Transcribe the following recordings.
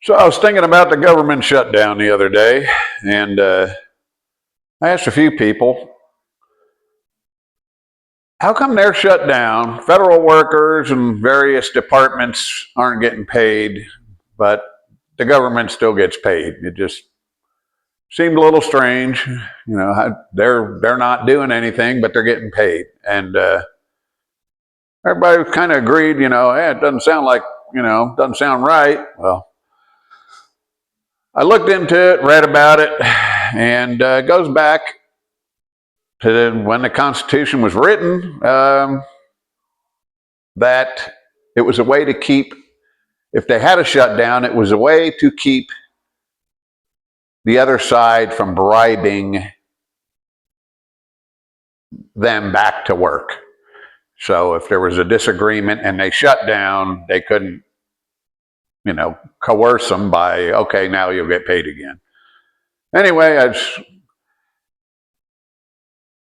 So I was thinking about the government shutdown the other day, and I asked a few people, how come they're shut down? Federal workers and various departments aren't getting paid, but the government still gets paid. It just seemed a little strange. They're not doing anything, but they're getting paid, and everybody kind of agreed. Hey, it doesn't sound like doesn't sound right. Well, I looked into it, read about it, and it goes back to when the Constitution was written, that it was a way to keep, if they had a shutdown, it was a way to keep the other side from bribing them back to work. So if there was a disagreement and they shut down, they couldn't, coerce them by, okay, now you'll get paid again. Anyway, it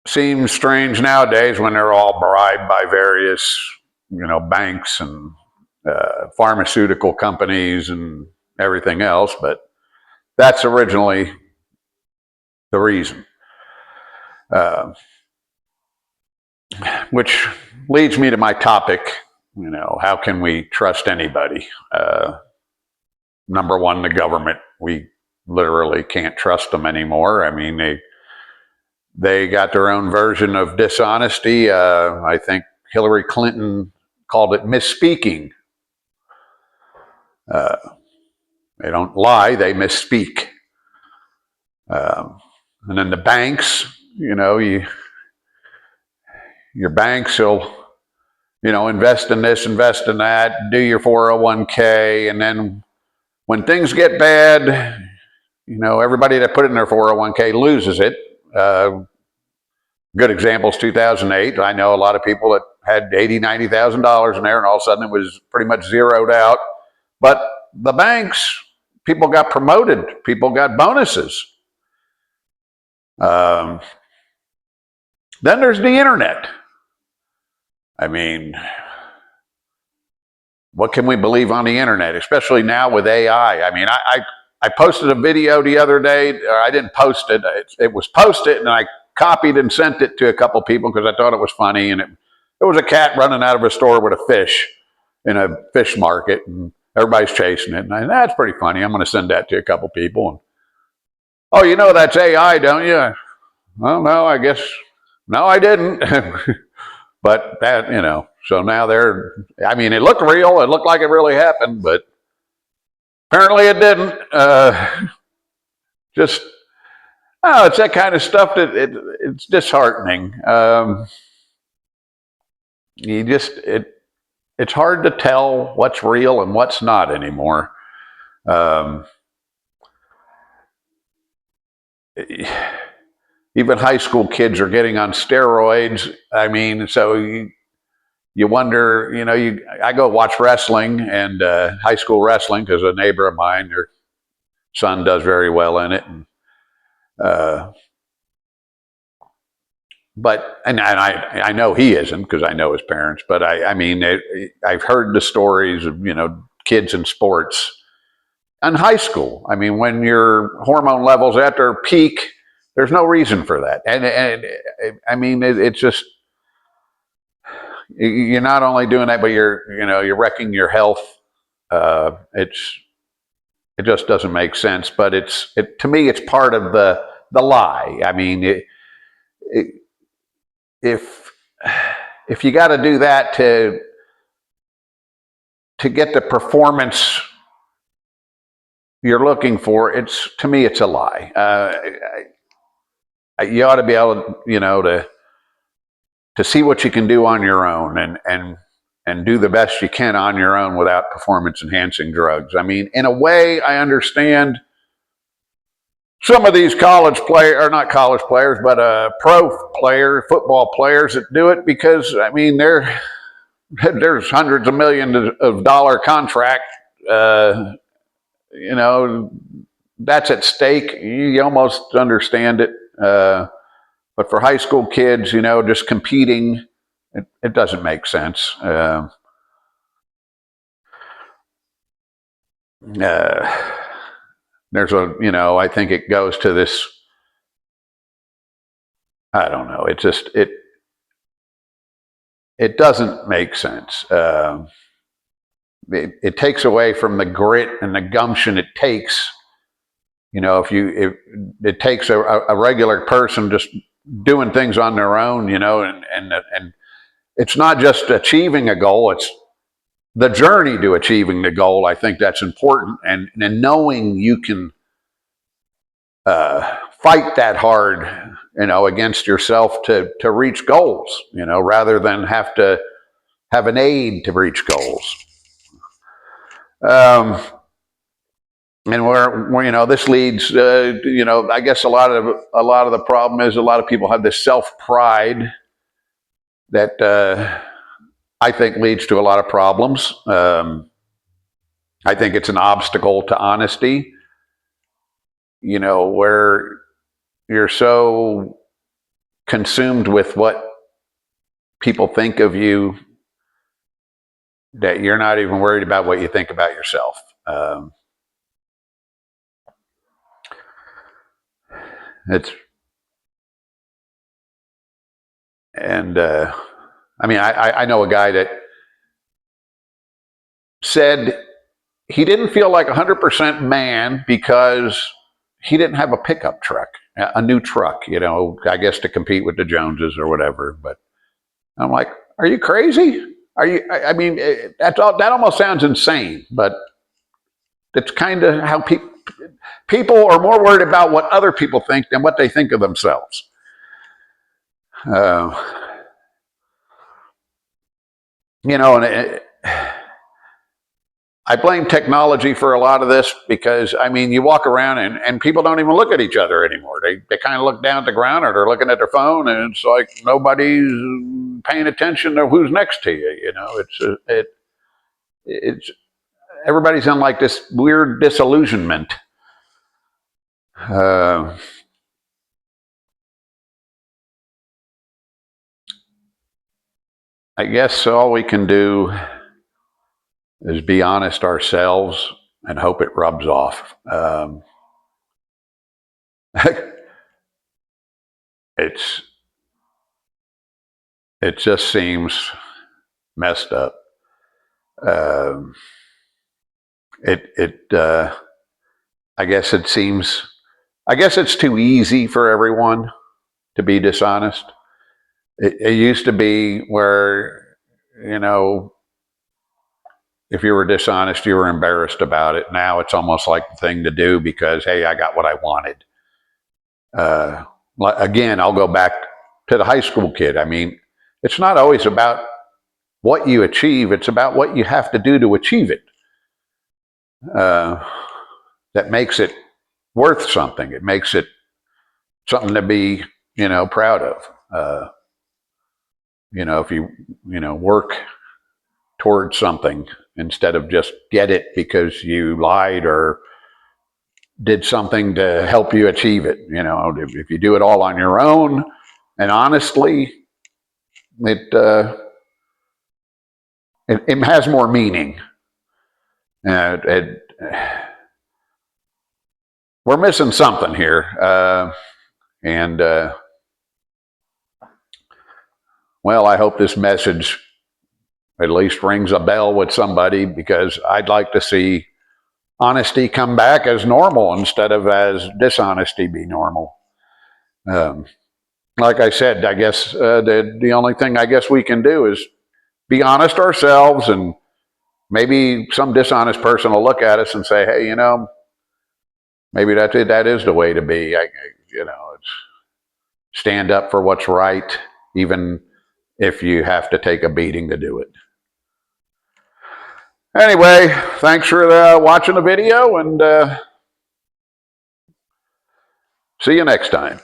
seems strange nowadays when they're all bribed by various, banks and pharmaceutical companies and everything else, but that's originally the reason. Which leads me to my topic, how can we trust anybody? Number one, the government. We literally can't trust them anymore. I mean, they got their own version of dishonesty. I think Hillary Clinton called it misspeaking. They don't lie, they misspeak. And then the banks, your banks will, invest in this, invest in that, do your 401k, and then when things get bad, everybody that put it in their 401k loses it. Good example is 2008. I know a lot of people that had $80,000, $90,000 in there, and all of a sudden it was pretty much zeroed out. But the banks, people got promoted, people got bonuses. Then there's the internet. I mean, what can we believe on the internet, especially now with AI? I mean, I posted a video the other day, or I didn't post it. It was posted, and I copied and sent it to a couple people because I thought it was funny. And it was a cat running out of a store with a fish in a fish market, and everybody's chasing it. And that's pretty funny. I'm going to send that to a couple people. And, oh, that's AI, don't you? Well, no, I guess, no, I didn't. But that, so now it looked real. It looked like it really happened, but apparently it didn't. It's that kind of stuff that it's disheartening. It's hard to tell what's real and what's not anymore. Even high school kids are getting on steroids. I mean, so you wonder, I go watch wrestling and high school wrestling because a neighbor of mine, their son does very well in it. And, I know he isn't because I know his parents, but I've heard the stories of, kids in sports and high school. I mean, when your hormone levels at their peak, there's no reason for that. And it's just, you're not only doing that, but you're wrecking your health. It just doesn't make sense, but to me, it's part of the lie. I mean, if you got to do that to get the performance you're looking for, to me, it's a lie. You ought to be able, to see what you can do on your own and do the best you can on your own without performance enhancing drugs. I mean, in a way, I understand some of these college players, or not college players, but pro players, football players that do it because, I mean, there's hundreds of millions of dollar contract, that's at stake. You almost understand it. But for high school kids, just competing, it doesn't make sense. there's I think it goes to this, I don't know, it doesn't make sense. It takes away from the grit and the gumption it takes. If it takes a regular person just doing things on their own, and it's not just achieving a goal, it's the journey to achieving the goal. I think that's important, and knowing you can fight that hard, against yourself to reach goals, rather than have to have an aid to reach goals. And this leads, I guess a lot of the problem is a lot of people have this self pride that I think leads to a lot of problems. I think it's an obstacle to honesty. Where you're so consumed with what people think of you that you're not even worried about what you think about yourself. I know a guy that said he didn't feel like 100% man because he didn't have a pickup truck, a new truck, I guess to compete with the Joneses or whatever. But I'm like, are you crazy? That almost sounds insane, but it's kind of how people are more worried about what other people think than what they think of themselves. I blame technology for a lot of this because, you walk around and people don't even look at each other anymore. They kind of look down at the ground or they're looking at their phone, and it's like nobody's paying attention to who's next to you. It's everybody's in like this weird disillusionment. I guess all we can do is be honest ourselves and hope it rubs off. It just seems messed up. I guess it's too easy for everyone to be dishonest. It used to be where, if you were dishonest, you were embarrassed about it. Now it's almost like the thing to do because, hey, I got what I wanted. Again, I'll go back to the high school kid. It's not always about what you achieve, it's about what you have to do to achieve it. That makes it worth something. It makes it something to be, proud of. If you, work towards something instead of just get it because you lied or did something to help you achieve it. If you do it all on your own and honestly, it has more meaning. We're missing something here. Well, I hope this message at least rings a bell with somebody, because I'd like to see honesty come back as normal instead of as dishonesty be normal. Like I said, I guess the only thing I guess we can do is be honest ourselves, and maybe some dishonest person will look at us and say, hey, maybe that is the way to be. It's stand up for what's right, even if you have to take a beating to do it. Anyway, thanks for watching the video, and see you next time.